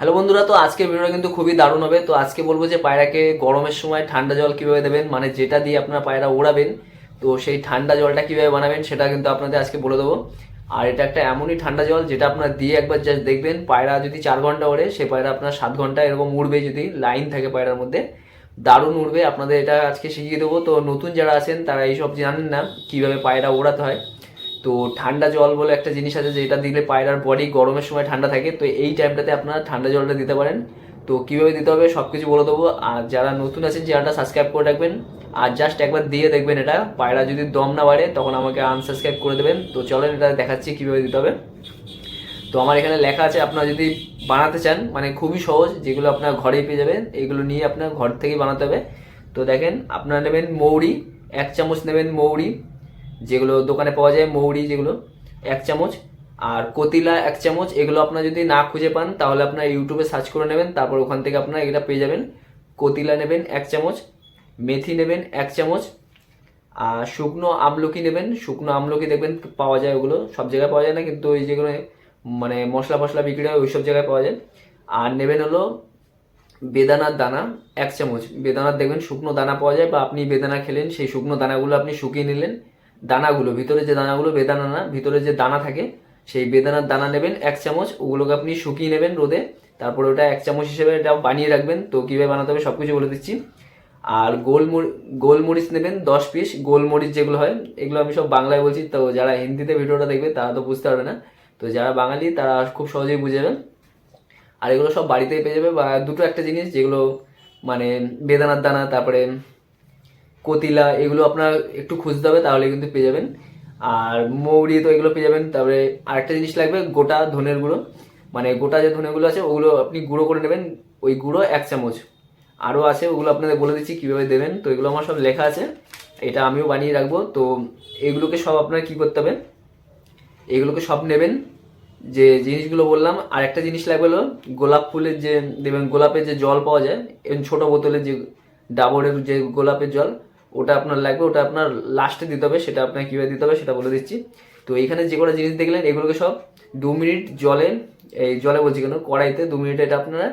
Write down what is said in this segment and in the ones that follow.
Hello বন্ধুরা, তো আজকের ভিডিওটা কিন্তু খুবই দারুণ হবে। তো আজকে বলবো যে পায়রাকে গরমের সময় ঠান্ডা জল কিভাবে দেবেন, মানে যেটা দিয়ে আপনারা পায়রা ওড়াবেন, তো সেই ঠান্ডা জলটা কিভাবে বানাবেন সেটা কিন্তু আপনাদের আজকে বলে দেবো। আর এটা একটা এমনই ঠান্ডা জল যেটা আপনারা দিয়ে একবার জাস্ট দেখবেন, পায়রা যদি 4 ঘন্টা ওড়ে সে পায়রা আপনার 7 ঘন্টা এরকম উড়বে, যদি লাইন থাকে পায়রার মধ্যে দারুণ উড়বে। আপনাদের এটা আজকে শিখিয়ে দেবো। তো নতুন যারা আছেন তারা এইসব জানেন না কিভাবে পায়রা ওড়াতে হয়। তো ঠান্ডা জল বলে একটা জিনিস আছে যেটা দিলে পায়রার বডি গরমের সময় ঠান্ডা থাকে, তো এই টাইমটাতে আপনারা ঠান্ডা জলটা দিতে পারেন। তো কীভাবে দিতে হবে সব কিছু বলে দেবো। আর যারা নতুন আছেন চ্যানেলটা সাবস্ক্রাইব করে রাখবেন, আর জাস্ট একবার দিয়ে দেখবেন। এটা পায়রা যদি দম না বাড়ে তখন আমাকে আনসাবস্ক্রাইব করে দেবেন। তো চলেন এটা দেখাচ্ছি কীভাবে দিতে হবে। তো আমার এখানে লেখা আছে, আপনারা যদি বানাতে চান মানে খুবই সহজ, যেগুলো আপনার ঘরেই পেয়ে যাবেন, এইগুলো নিয়ে আপনার ঘর থেকেই বানাতে হবে। তো দেখেন, আপনারা নেবেন মৌরি, 1 চামচ নেবেন মৌরি, যেগুলো দোকানে পাওয়া যায় মৌরি, যেগুলো 1 চামচ। আর কতিলা 1 চামচ। এগুলো আপনারা যদি না খুঁজে পান তাহলে আপনার ইউটিউবে সার্চ করে নেবেন, তারপর ওখান থেকে আপনারা এটা পেয়ে যাবেন। কতিলা নেবেন 1 চামচ, মেথি নেবেন 1 চামচ, আর শুকনো আমলকি নেবেন। শুকনো আমলকি দেখবেন পাওয়া যায়, ওগুলো সব জায়গায় পাওয়া যায় না, কিন্তু ওই যেগুলো মানে মশলা ফসলা বিক্রি হয় ওই সব জায়গায় পাওয়া যায়। আর নেবেন হলো বেদানার দানা 1 চামচ। বেদানার দেখবেন শুকনো দানা পাওয়া যায়, বা আপনি বেদানা খেলেন সেই শুকনো দানাগুলো আপনি শুকিয়ে নিলেন। দানাগুলো ভিতরে যে দানাগুলো, বেদানা না, ভিতরে যে দানা থাকে সেই বেদানার দানা নেবেন 1 চামচ। ওগুলোকে আপনি শুকিয়ে নেবেন রোদে, তারপরে ওটা 1 চামচ হিসেবে এটা বানিয়ে রাখবেন। তো কীভাবে বানাতে হবে সব কিছু বলে দিচ্ছি। আর গোলমরিচ নেবেন 10 পিস। গোলমরিচ যেগুলো হয়, এগুলো আমি সব বাংলায় বলছি, তো যারা হিন্দিতে ভিডিওটা দেখবে তারা তো বুঝতে পারবে না, তো যারা বাঙালি তারা খুব সহজেই বুঝে যাবেন। আর এগুলো সব বাড়িতেই পেয়ে যাবে। বা দুটো একটা জিনিস যেগুলো মানে বেদানার দানা, তারপরে কতিলা, এগুলো আপনার একটু খুঁজতে হবে তাহলে কিন্তু পেয়ে যাবেন। আর মৌরি তো এগুলো পেয়ে যাবেন। তারপরে আরেকটা জিনিস লাগবে, গোটা ধনের গুঁড়ো, মানে গোটা যে ধনেগুলো আছে ওগুলো আপনি গুঁড়ো করে নেবেন, ওই গুঁড়ো 1 চামচ। আরও আছে, ওগুলো আপনাদের বলে দিচ্ছি কীভাবে দেবেন। তো এগুলো আমার সব লেখা আছে, এটা আমিও বানিয়ে রাখবো। তো এগুলোকে সব আপনার কী করতে হবে, এগুলোকে সব নেবেন যে জিনিসগুলো বললাম। আর একটা জিনিস লাগবে হলো গোলাপ ফুলের যে দেবেন, গোলাপের যে জল পাওয়া যায় এবং ছোটো বোতলের যে ডাবরের যে গোলাপের জল, ওটা আপনার লাগবে। ওটা আপনার লাস্টে দিতে হবে, সেটা আপনার কীভাবে দিতে হবে সেটা বলে দিচ্ছি। তো এইখানে যে কটা জিনিস দেখলেন এগুলোকে সব 2 মিনিট জলে, এই জলে বলছি কেন, কড়াইতে 2 মিনিট এটা আপনারা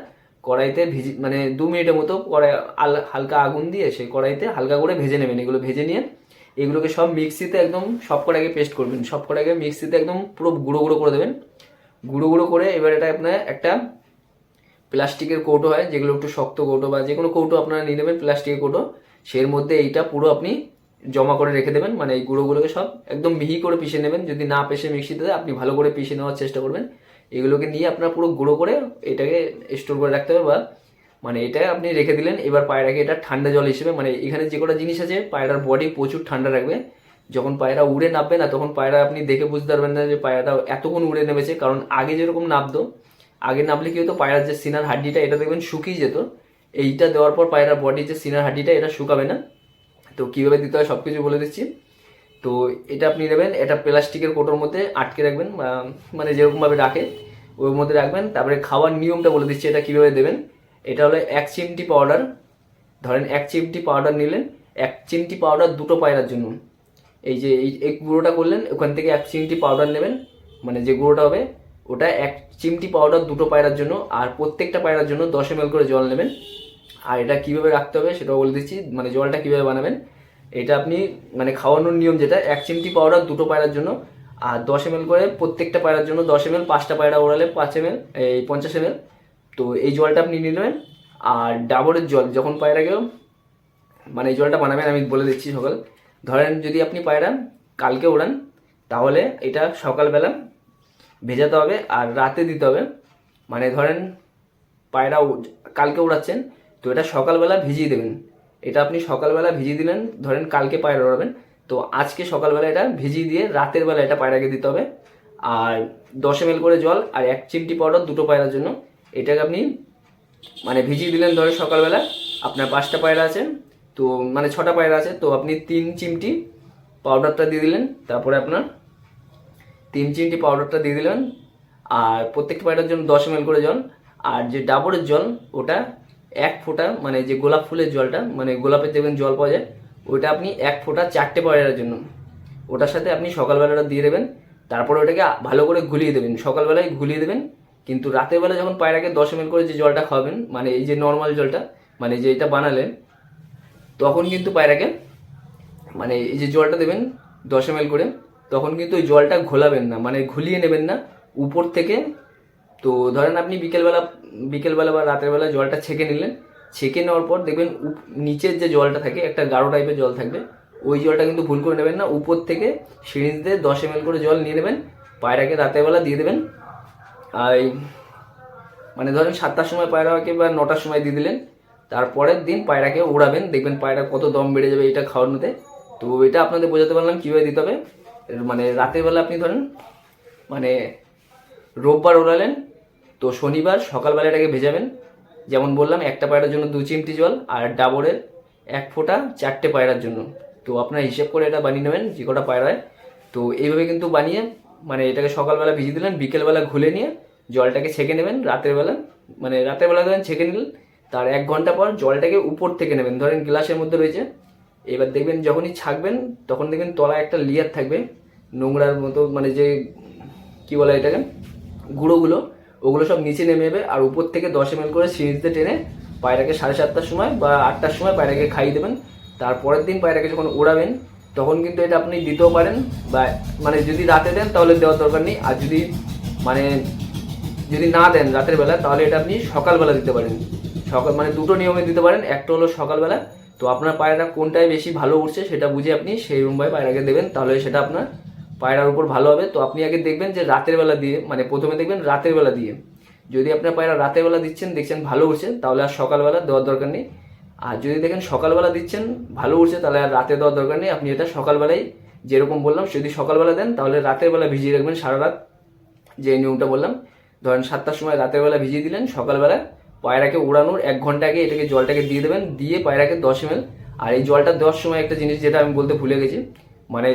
কড়াইতে মানে 2 মিনিটের মতো কড়াই হালকা আগুন দিয়ে সেই কড়াইতে হালকা করে ভেজে নেবেন। এগুলো ভেজে নিয়ে এগুলোকে সব মিক্সিতে একদম সব কটাকে পেস্ট করবেন। সব কটাকে মিক্সিতে একদম পুরো গুঁড়ো গুঁড়ো করে দেবেন। গুঁড়ো গুঁড়ো করে এবার এটা আপনার একটা প্লাস্টিকের কৌটো হয়, যেগুলো একটু শক্ত কৌটো, বা যে কোনো কৌটো আপনারা নিয়ে নেবেন প্লাস্টিকের কৌটো, সের মধ্যে এইটা পুরো আপনি জমা করে রেখে দেবেন। মানে এই গুঁড়োগুলোকে সব একদম মিহি করে পিষে নেবেন। যদি না পেষে মিক্সিতে আপনি ভালো করে পিষে নেওয়ার চেষ্টা করবেন। এগুলোকে নিয়ে আপনার পুরো গুঁড়ো করে এটাকে স্টোর করে রাখতে হবে, বা মানে এটা আপনি রেখে দিলেন। এবার পায়রাকে এটা ঠান্ডা জল হিসেবে, মানে এখানে যে কটা জিনিস আছে পায়রার বডি প্রচুর ঠান্ডা রাখবে। যখন পায়রা উড়ে নামবে না তখন পায়রা আপনি দেখে বুঝতে পারবেন না যে পায়রাটা এতক্ষণ উড়ে নেমেছে, কারণ আগে যেরকম নামতো, আগে নামলে কি হতো, পায়রার যে সিনার হাড্ডিটা এটা দেখবেন শুকিয়ে যেত। এইটা দেওয়ার পর পায়রার বডির যে সিনার হাড্ডিটা এটা শুকাবে না। তো কীভাবে দিতে হয় সব কিছু বলে দিচ্ছি। তো এটা আপনি নেবেন, এটা প্লাস্টিকের কৌটোর মধ্যে আটকে রাখবেন, মানে যেরকমভাবে রাখে ওর মধ্যে রাখবেন। তারপরে খাওয়ার নিয়মটা বলে দিচ্ছি এটা কীভাবে দেবেন। এটা হলো 1 চিমটি পাউডার, ধরেন 1 চিমটি পাউডার নিলেন, 1 চিমটি পাউডার দুটো পায়রার জন্য। এই যে এই গুঁড়োটা করলেন, ওখান থেকে 1 চিমটি পাউডার নেবেন, মানে যে গুঁড়োটা হবে ওটা 1 চিমটি পাউডার দুটো পায়রার জন্য। আর প্রত্যেকটা পায়রার জন্য 10 ml করে জল নেবেন। আর এটা কীভাবে রাখতে হবে সেটাও বলে দিচ্ছি, মানে জলটা কীভাবে বানাবেন। এটা আপনি মানে খাওয়ানোর নিয়ম যেটা, 1 চিমটি পাউডার দুটো পায়রার জন্য, আর 10 ml করে প্রত্যেকটা পায়রার জন্য 10 ml, 5টা পায়রা ওড়ালে 5 ml, এই 50 ml। তো এই জলটা আপনি নিয়ে নেবেন। আর ডাবরের জল যখন পায়রাকেও মানে এই জলটা বানাবেন আমি বলে দিচ্ছি। সকাল ধরেন যদি আপনি পায়রা কালকে ওড়ান তাহলে এটা সকালবেলা ভেজাতে হবে আর রাতে দিতে হবে। মানে ধরেন পায়রা কালকে ওড়াচ্ছেন, তো এটা সকালবেলা ভিজিয়ে দেবেন। এটা আপনি সকালবেলা ভিজিয়ে দিলেন, ধরেন কালকে পায়রা ওড়াবেন, তো আজকে সকালবেলা এটা ভিজিয়ে দিয়ে রাতের বেলা এটা পায়রাকে দিতে হবে। আর 10 ml করে জল আর 1 চিমটি পাউডার দুটো পায়রার জন্য, এটাকে আপনি মানে ভিজিয়ে দিলেন। ধরে সকালবেলা আপনার 5টা পায়রা আছে, তো মানে 6টা পায়রা আছে, তো আপনি 3 চিমটি পাউডারটা দিয়ে দিলেন। তারপরে আপনার 3 চিমটি পাউডারটা দিয়ে দিলেন। আর প্রত্যেকটা পায়রার জন্য 10 ml করে জল। আর যে ডাবরের জল ওটা 1 ফোঁটা, মানে যে গোলাপ ফুলের জলটা, মানে গোলাপের দেখবেন জল পাওয়া যায়, ওইটা আপনি 1 ফোঁটা 4টে পায়রার জন্য, ওটার সাথে আপনি সকালবেলাটা দিয়ে দেবেন। তারপরে ওটাকে ভালো করে ঘুলিয়ে দেবেন, সকালবেলায় ঘুলিয়ে দেবেন। কিন্তু রাতের বেলা যখন পায়রাকে 10 ml করে যে জলটা খাওয়াবেন, মানে এই যে নর্মাল জলটা, মানে যে এটা বানালেন, তখন কিন্তু পায়রাকে মানে এই যে জলটা দেবেন 10 ml করে, তখন কিন্তু ওই জলটা ঘোলাবেন না, মানে ঘুলিয়ে নেবেন না উপর থেকে। তো ধরেন আপনি বিকেলবেলা বা রাতের বেলা জলটা ছেঁকে নিলেন, ছেঁকে নেওয়ার পর দেখবেন নিচের যে জলটা থাকে একটা গাঢ় টাইপের জল থাকবে, ওই জলটা কিন্তু ভুল করে নেবেন না, উপর থেকে সিরিঞ্জ দিয়ে 10 ml করে জল নিয়ে নেবেন, পায়রাকে রাতের বেলা দিয়ে দেবেন। আর মানে ধরেন 7টার সময় পায়রাকে বা 9টার সময় দিয়ে দিলেন, তারপরের দিন পায়রাকে ওড়াবেন, দেখবেন পায়রা কত দম বেড়ে যাবে এটা খাওয়ানোতে। তো এটা আপনাদের বোঝাতে পারলাম কীভাবে দিতে হবে। মানে রাতের বেলা আপনি ধরেন মানে রোববার ওড়ালেন, তো শনিবার সকালবেলা এটাকে ভেজাবেন। যেমন বললাম, একটা পায়রার জন্য 2 চিমটি জল, আর ডাবরের 1 ফোঁটা 4টে পায়রার জন্য। তো আপনার হিসেব করে এটা বানিয়ে নেবেন যে কটা পায়রা হয়। তো এইভাবে কিন্তু বানিয়ে মানে এটাকে সকালবেলা ভিজিয়ে দিলেন, বিকেলবেলা ঘুলে নিয়ে জলটাকে ছেঁকে নেবেন রাতের বেলা, মানে রাতের বেলা ধরেন ছেঁকে নিলেন, তার 1 ঘন্টা পর জলটাকে উপর থেকে নেবেন, ধরেন গ্লাসের মধ্যে রয়েছে। এবার দেখবেন যখনই ছাঁকবেন তখন দেখবেন তলায় একটা লেয়ার থাকবে নোংরার মতো, মানে যে কি বলে এটাকে, গুঁড়োগুলো, ওগুলো সব নিচে নেমে যাবে। আর উপর থেকে 10 ml করে সিরিঞ্জতে টেনে পায়রাকে 7:30টার সময় বা 8টার সময় পায়রাকে খাইয়ে দেবেন। তারপরের দিন পায়রাকে যখন ওড়াবেন তখন কিন্তু এটা আপনি দিতেও পারেন, বা মানে যদি রাতে দেন তাহলে দেওয়ার দরকার নেই, আর মানে যদি না দেন রাতের বেলা তাহলে এটা আপনি সকালবেলা দিতে পারেন। মানে দুটো নিয়মে দিতে পারেন, একটা হলো সকালবেলা। তো আপনার পায়রা কোনটায় বেশি ভালো উঠছে সেটা বুঝে আপনি সেই রুমভাবে পায়রাকে দেবেন, তাহলে সেটা আপনার পায়রার উপর ভালো হবে। তো আপনি আগে দেখবেন যে রাতের বেলা দিয়ে, মানে প্রথমে দেখবেন রাতের বেলা দিয়ে, যদি আপনার পায়রা রাতের বেলা দেখছেন ভালো উঠছে, তাহলে আর সকালবেলা দেওয়ার দরকার নেই। আর যদি দেখেন সকালবেলা দিচ্ছেন ভালো উঠছে, তাহলে আর রাতে দেওয়ার দরকার নেই। আপনি এটা সকালবেলায় যেরকম বললাম, যদি সকালবেলা দেন তাহলে রাতের বেলা ভিজিয়ে রাখবেন সারা রাত, যে নিয়মটা বললাম। ধরেন 7টার সময় রাতের বেলা ভিজিয়ে দিলেন, সকালবেলা পায়রাকে উড়ানোর 1 ঘন্টা আগে এটাকে জলটাকে দিয়ে দেবেন, দিয়ে পায়রাকে 10 ml। আর এই জলটা দেওয়ার সময় একটা জিনিস যেটা আমি বলতে ভুলে গেছি, মানে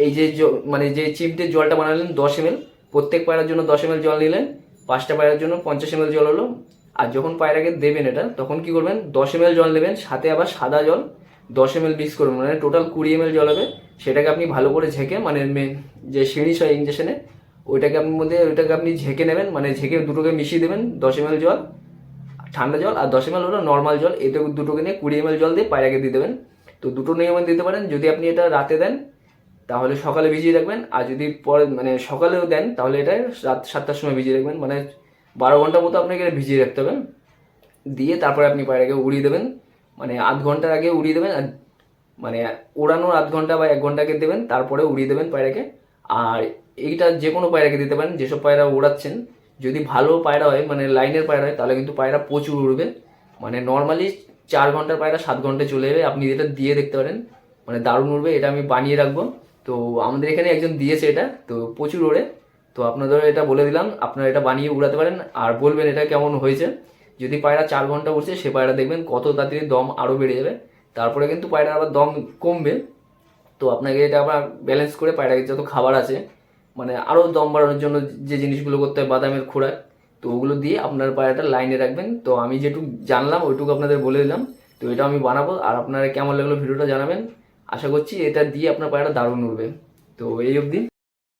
এই যে মানে যে চিমটের জলটা বানালেন 10 ml, প্রত্যেক পায়রার জন্য 10 ml জল নিলেন, 5টা পায়রার জন্য 50 ml জল হলো। আর যখন পায়রাকে দেবেন এটা, তখন কি করবেন, 10 ml জল নেবেন, সাথে আবার সাদা জল 10 ml মিক্স করবেন, মানে টোটাল 20 ml জল হবে। সেটাকে আপনি ভালো করে ঝেঁকে, মানে যে সিরিঞ্জ হয় ইঞ্জেকশনে, ওইটাকে আপনি ঝেঁকে নেবেন, মানে ঝেঁকে দুটোকে মিশিয়ে দেবেন, 10 ml জল ঠান্ডা জল আর 10 ml হলো নর্মাল জল, এতে দুটোকে নিয়ে 20 ml জল দিয়ে পায়রাকে দিয়ে দেবেন। তো দুটো নিয়মে দিতে পারেন। যদি আপনি এটা রাতে দেন তাহলে সকালে ভিজিয়ে রাখবেন, আর যদি পরে মানে সকালেও দেন তাহলে এটা রাত 7টার সময় ভিজিয়ে রাখবেন, মানে 12 ঘন্টা মতো আপনাকে এটা ভিজিয়ে রাখতে হবে। দিয়ে তারপরে আপনি পায়রাকে উড়িয়ে দেবেন, মানে আধ ঘন্টার আগে উড়িয়ে দেবেন, আর মানে ওড়ানোর আধ ঘন্টা বা 1 ঘন্টা আগে দেবেন, তারপরে উড়িয়ে দেবেন পায়রাকে। আর এইটা যে কোনো পায়রাকে দিতে পারেন, যেসব পায়রা ওড়াচ্ছেন। যদি ভালো পায়রা হয়, মানে লাইনের পায়রা হয়, তাহলে কিন্তু পায়রা প্রচুর উড়বে, মানে নর্মালি 4 ঘন্টার পায়রা 7 ঘন্টায় চলে যাবে। আপনি এটা দিয়ে দেখতে পারেন, মানে দারুণ উড়বে। এটা আমি বানিয়ে রাখবো। তো আমাদের এখানে একজন দিয়েছে এটা, তো প্রচুর ওড়ে। তো আপনাদের এটা বলে দিলাম, আপনারা এটা বানিয়ে উড়াতে পারেন, আর বলবেন এটা কেমন হয়েছে। যদি পায়রা 4 ঘন্টা উঠছে, সে পায়রা দেখবেন কত তাড়াতাড়ি দম আরও বেড়ে যাবে। তারপরে কিন্তু পায়রা আবার দম কমবে। তো আপনাকে এটা আবার ব্যালেন্স করে পায়রাকে যত খাবার আছে, মানে আরও দম বাড়ানোর জন্য যে জিনিসগুলো করতে হয়, বাদামের খোরাক, তো ওগুলো দিয়ে আপনার পায়রাটা লাইনে রাখবেন। তো আমি যেটুকু জানলাম ওইটুকু আপনাদের বলে দিলাম। তো এটা আমি বানাবো, আর আপনারা কেমন লাগলো ভিডিওটা জানাবেন। আশা করছি এটা দিয়ে আপনার পায়রাটা দারুণ উঠবে। তো এই অবধি।